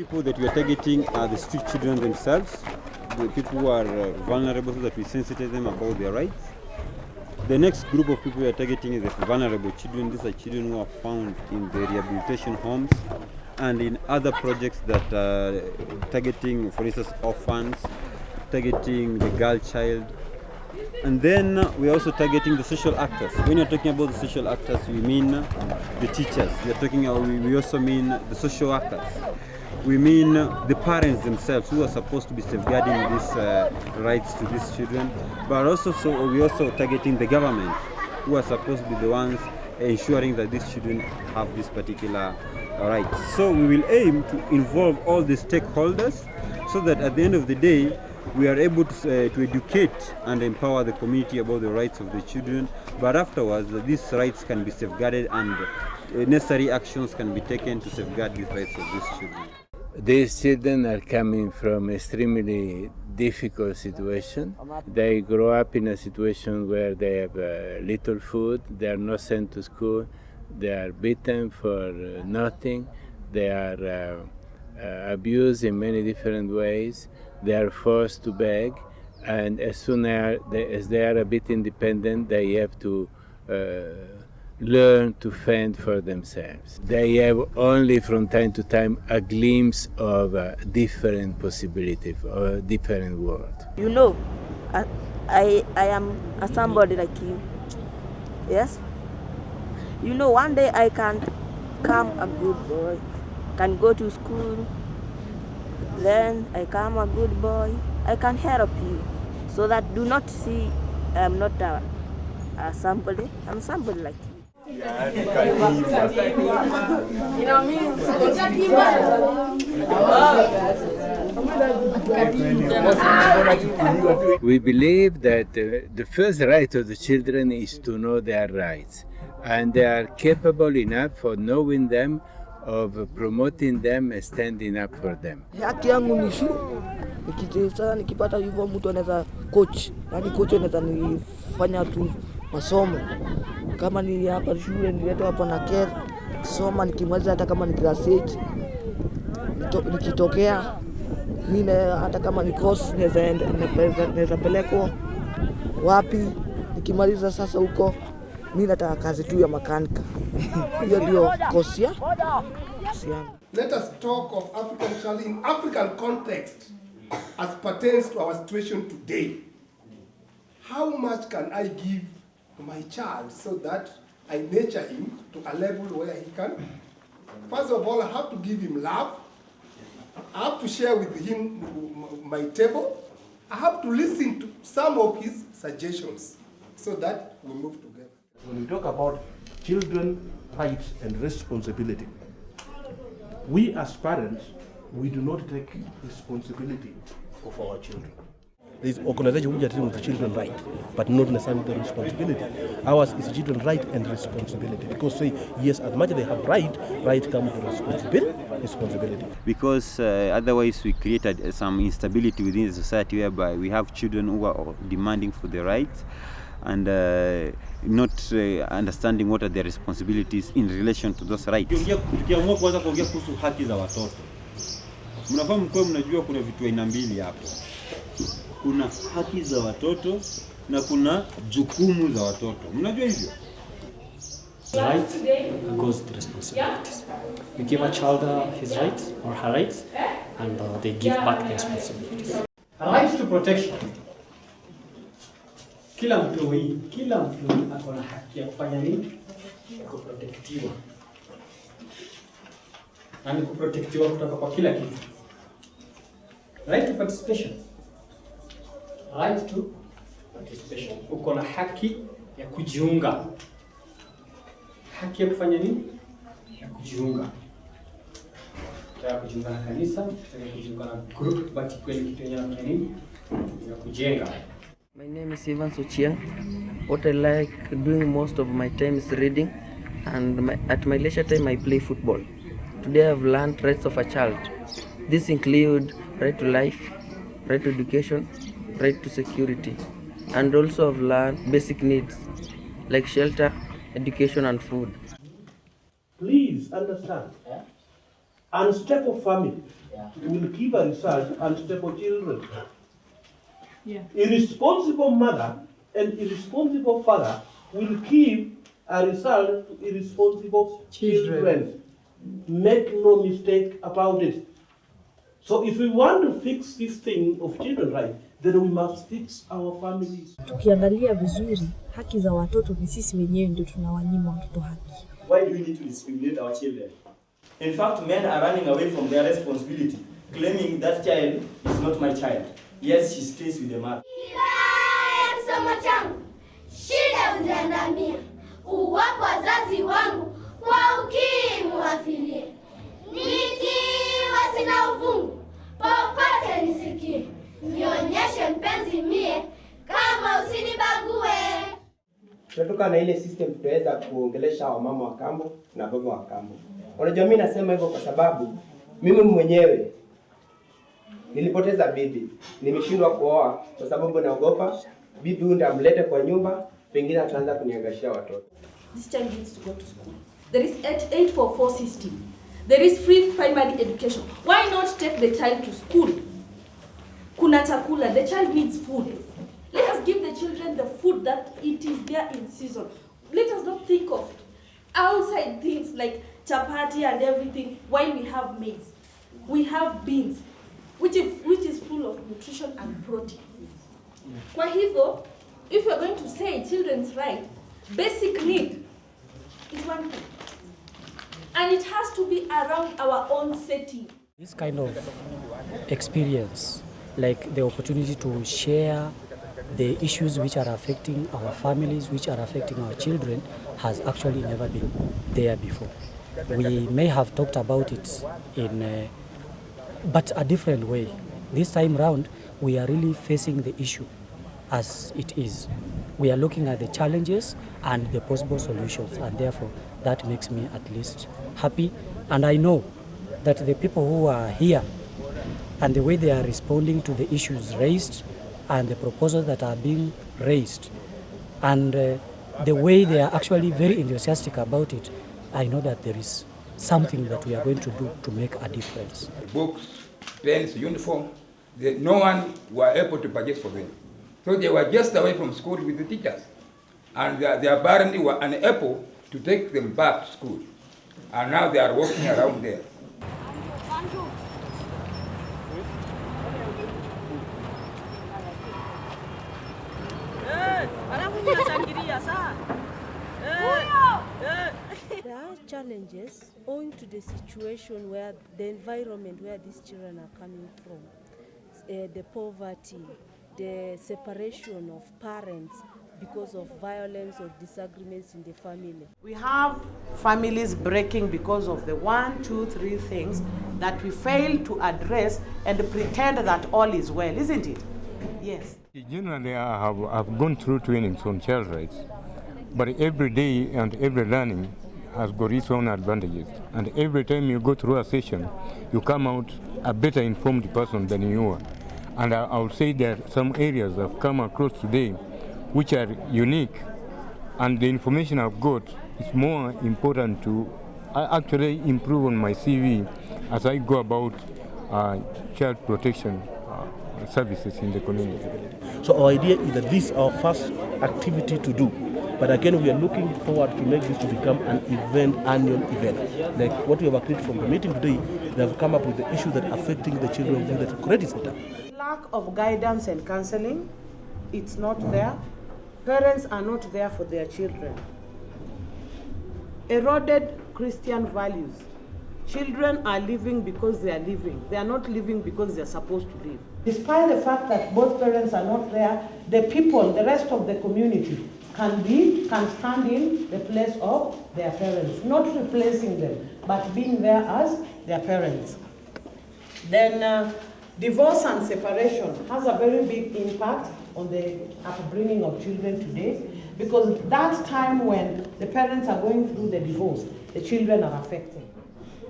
people that we are targeting are the street children themselves, the people who are vulnerable, so that we sensitize them about their rights. The next group of people we are targeting is the vulnerable children. These are children who are found in the rehabilitation homes and in other projects that are targeting, for instance, orphans, targeting the girl child. And then we're also targeting the social actors. When you're talking about the social actors, we mean the teachers. We also mean the social workers. We mean the parents themselves who are supposed to be safeguarding these rights to these children. But also, we're also targeting the government who are supposed to be the ones ensuring that these children have this particular rights. So we will aim to involve all the stakeholders so that at the end of the day, we are able to educate and empower the community about the rights of the children, but afterwards these rights can be safeguarded and necessary actions can be taken to safeguard the rights of these children. These children are coming from extremely difficult situation. They grow up in a situation where they have little food, they are not sent to school, they are beaten for nothing, they are abused in many different ways. They are forced to beg, and as soon as they are a bit independent, they have to learn to fend for themselves. They have only from time to time a glimpse of a different possibility, or a different world. You know, I am a somebody like you. Yes? You know, one day I can become a good boy, can go to school. Then I come a good boy, I can help you. So that do not see I'm not a somebody, I'm somebody like you. We believe that the first right of the children is to know their rights, and they are capable enough for knowing them, of promoting them and standing up for them. Haki yangu ni sasa nikipata hivyo mtu anaweza coach, yani coach anaweza nifanya tu masomo. Kama ni hapa shule niletwa hapa na care, soma nikimaliza hata kama ni class 8. Nikitokea mimi hata kama ni course naweza pelekwa wapi, nikimaliza sasa huko mimi nataka kazi tu ya makanika. Hiyo ndio course ya. Let us talk of African child in African context as pertains to our situation today. How much can I give to my child so that I nurture him to a level where he can? First of all, I have to give him love. I have to share with him my table. I have to listen to some of his suggestions so that we move together. When we talk about children's rights and responsibility, we as parents, we do not take responsibility of our children. There is organization which are dealing with children's right, but not necessarily the responsibility. Ours is children's right and responsibility. Because say, yes, as much as they have right comes with responsibility. Because otherwise we created some instability within the society whereby we have children who are demanding for their rights and not understanding what are their responsibilities in relation to those rights. Tukiamua kwanza kuongea kuhusu haki za watoto. Mnafahamu kwa mnajua kuna vitu aina mbili hapo. Kuna haki za watoto na kuna jukumu za watoto. Mnajua hivyo? Right goes to responsibilities. We give a child his rights or her rights, and they give back the responsibilities. A right to protection. Kila mtu ako na haki ya kufanya nini? Kuprotektiwa. Na ni kuprotektiwa kutoka kwa kila kitu. Right to participation. Right to participation. Uko na haki ya kujiunga. Haki ya kufanya nini? Ya kujiunga. Unataka kujiunga na kanisa, unataka kujiunga na group, but kweli kitu yenyewe ni nini? Ya kujenga. My name is Ivan Sochiang. What I like doing most of my time is reading, and at my leisure time I play football. Today I've learned rights of a child. These include right to life, right to education, right to security, and also I've learned basic needs like shelter, education and food. Please understand, Unstable family will give a result unstable children. Irresponsible mother and irresponsible father will give a result to irresponsible children. Make no mistake about it. So if we want to fix this thing of children right, then we must fix our families. Tukiangalia vizuri, haki za watoto ni sisi wenyewe ndio tunawanyima watoto haki. Why do we need to discriminate our children? In fact, men are running away from their responsibility, claiming that child is not my child. Yes, she stays with the mother. Kisomo changu, shida uziandamia, uwapo wazazi wangu, kwa ukimwi wafilie. Nikiwa sina uvungu, popote nisikie, nionyeshe mpenzi mie, kama usinibague. Tunatoka na ile system tutaweza kuongelesha wamama wa kambo na baba wa kambo. Unajua mimi nasema hivyo kwa sababu mimi mwenyewe nilipoteza bibi. Nimeshindwa kuoa kwa sababu naogopa bibi huyu amlete kwa nyumba, pengine ataanza kuniangashia watoto. This child needs to go to school. There is 844 system. There is free primary education. Why not take the child to school? Kuna chakula, the child needs food. Let us give the children the food that it is there in season. Let us not think of outside things like chapati and everything while we have maize. We have beans, which is full of nutrition and protein. Kwa hivyo, if we are going to say children's right, basic need is one thing. And it has to be around our own setting. This kind of experience, like the opportunity to share the issues which are affecting our families, which are affecting our children, has actually never been there before. We may have talked about it in but a different way. This time round, we are really facing the issue as it is. We are looking at the challenges and the possible solutions, and therefore that makes me at least happy. And I know that the people who are here and the way they are responding to the issues raised and the proposals that are being raised and the way they are actually very enthusiastic about it, I know that there is something that we are going to do to make a difference. Books, pens, uniform, no one were able to purchase for them. So they were just away from school with the teachers. And they apparently were unable to take them back to school. And now they are walking around there. There are challenges owing to the situation where the environment where these children are coming from, the poverty, the separation of parents because of violence or disagreements in the family. We have families breaking because of the 1, 2, 3 things that we fail to address and pretend that all is well, isn't it? Yes. Generally, I have gone through trainings on child rights, but every day and every learning has got its own advantages. And every time you go through a session, you come out a better informed person than you were. And I would say there are some areas I've come across today which are unique, and the information I've got is more important to actually improve on my CV as I go about child protection services in the community. So our idea is that this is our first activity to do. But again, we are looking forward to make this to become an event, annual event. Like what we have agreed from the meeting today, they have come up with the issues that are affecting the children within the community center. Lack of guidance and counseling, it's not there. Parents are not there for their children. Eroded Christian values. Children are living because they are living. They are not living because they are supposed to live. Despite the fact that both parents are not there, the people, the rest of the community, can stand in the place of their parents, not replacing them, but being there as their parents. Then divorce and separation has a very big impact on the upbringing of children today, because that's time when the parents are going through the divorce, the children are affected.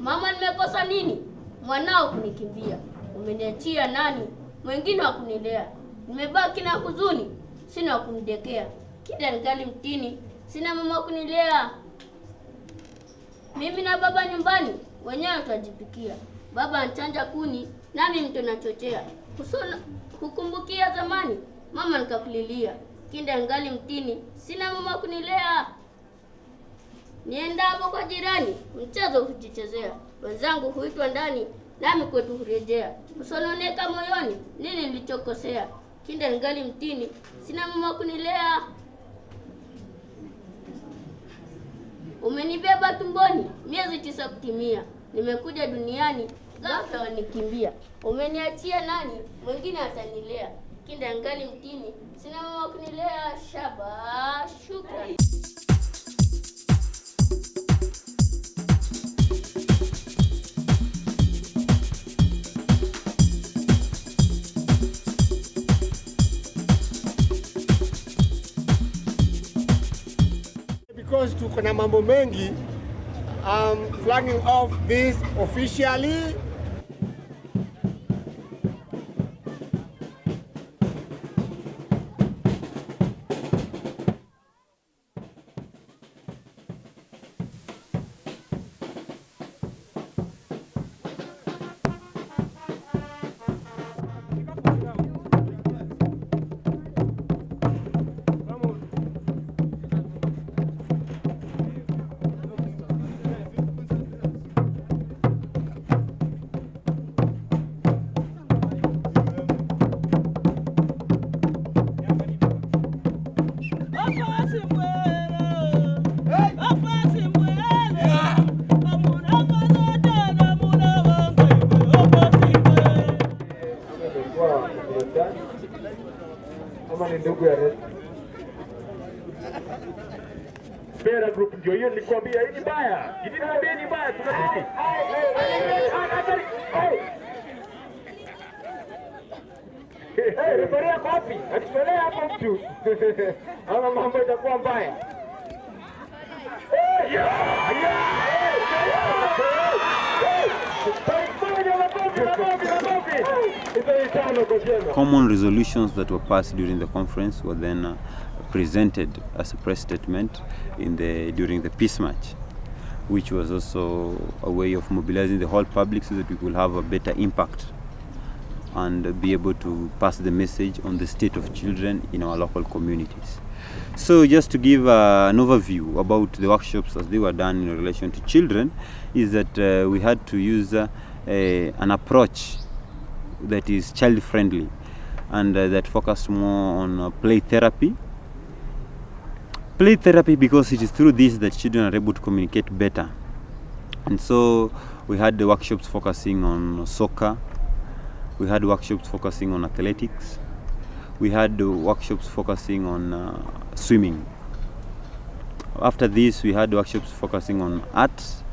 Mama, nimekosa nini? Mwanao kunikimbia. Umeniachia nani? Mwingine wa kunilea. Nimebaki na huzuni, sina wa kunidekea. Kila ningali mtini, sina mama wa kunilea. Mimi na baba nyumbani, wenyewe tutajipikia. Baba anachanja kuni, nami mtu nachochea. Hukumbukia zamani, mama nikakulilia. Kinda ngali mtini, sina mama kunilea. Niendapo kwa jirani, mchezo hujichezea. Wenzangu huitwa ndani, nami kwetu hurejea. Usononeka moyoni, nini nilichokosea? Kinda ngali mtini, sina mama kunilea. Umenibeba tumboni, miezi 9 kutimia. Nimekuja duniani, ghafla wanikimbia. Umeniachia nani, mwingine atanilea. Kinda ngali mtini, sina mama kunilea. Shaba, shukrani. Because tuko na mambo mengi, I'm flagging off this officially. Kibera group ndio hiyo nilikwambia hii ni baya. Nilikwambia ni baya tunatiki. Referee kopi. Akipelea hapo mtu. Ama mambo itakuwa mbaya. Common resolutions that were passed during the conference were then presented as a press statement during the peace march, which was also a way of mobilizing the whole public so that we could have a better impact and be able to pass the message on the state of children in our local communities. So just to give an overview about the workshops as they were done in relation to children, is that we had to use an approach that is child-friendly and that focused more on play therapy. Play therapy because it is through this that children are able to communicate better. And so we had the workshops focusing on soccer, we had workshops focusing on athletics, we had the workshops focusing on swimming. After this, we had workshops focusing on arts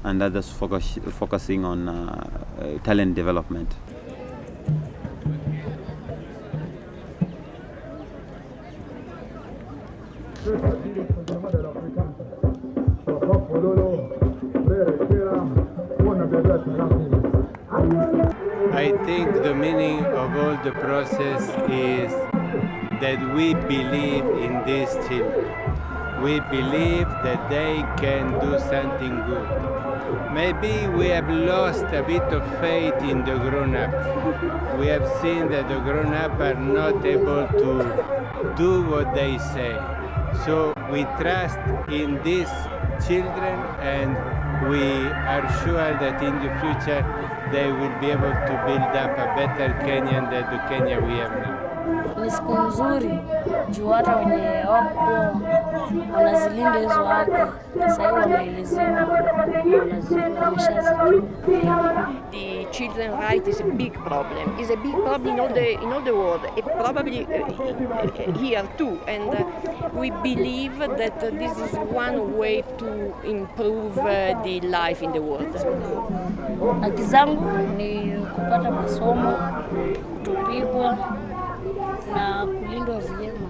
and others focusing on talent development. I think the meaning of all the process is that we believe in these children. We believe that they can do something good. Maybe we have lost a bit of faith in the grown-up. We have seen that the grown-up are not able to do what they say. So we trust in these children and we are sure that in the future they will be able to build up a better Kenya than the Kenya we have now. Ni siku nzuri juu hata wenye wako wanazilinda hizo haki sasa wameelezewa wameshazijua. The children's right is a big problem. It's a big problem in all the world, probably here too. And we believe that this is one way to improve the life in the world. Haki zangu ni kupata masomo, kutopigwa na kulindwa vyema.